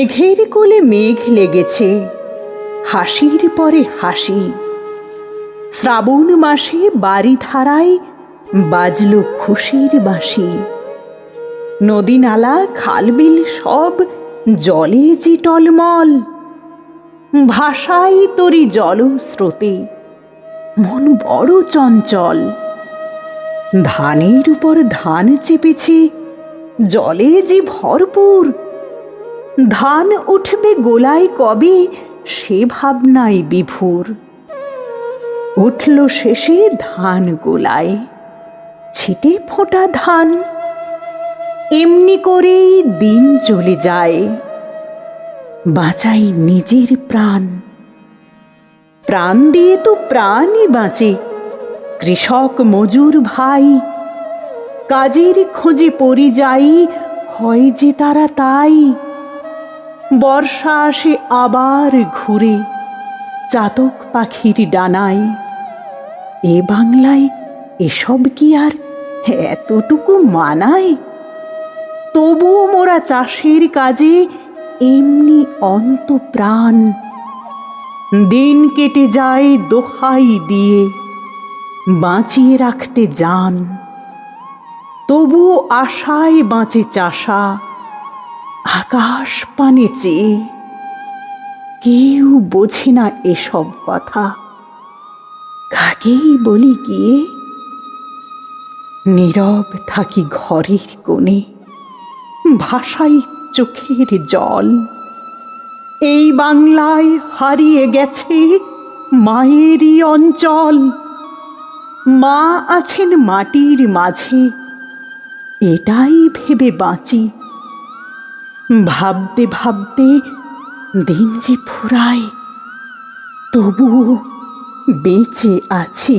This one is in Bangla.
মেঘের কোলে মেঘ লেগেছে, হাসির পরে হাসি। শ্রাবণ মাসে বাড়ি ধারায় বাজল খুশির বাঁশি। নদী নালা খালবিল সব জলে যে টলমল। ভাষাই তরি জলস্রোতে, মন বড় চঞ্চল। ধানের উপর ধান চেপেছে, জলে যে ভরপুর। ধান উঠবে গোলায় কবে, সে ভাবনায় বিভোর। উঠল শেষে ধান গোলায়, ছিটে ফোঁটা ধান। এমনি করেই দিন চলে যায়, বাঁচাই নিজের প্রাণ। প্রাণ দিয়ে তো প্রাণই বাঁচে কৃষক মজুর ভাই। কাজের খোঁজে পরিযায়ী হয় যে তারা তাই। বর্ষা আসে আবার ঘুরে চাতক পাখির ডানায়। এ বাংলায় এসব কি আর এতটুকু মানায়? তবুও মোরা চাষের কাজে এমনি অন্ত প্রাণ। দিন কেটে যায় দোহাই দিয়ে, বাঁচিয়ে রাখতে জান। তবুও আশায় বাঁচে চাষা, আকাশ পানে চেয়ে। কেউ বোঝে না এসব কথা, কাকেই বলি গিয়ে। নীরব থাকি ঘরের কোণে, ভাষাই চোখের জল। এই বাংলায় হারিয়ে গেছে মায়েরই অঞ্চল। মা আছেন মাটির মাঝে, এটাই ভেবে বাঁচি। ভাবতে ভাবতে দিন যে ফুরায়, তবুও বেঁচে আছি।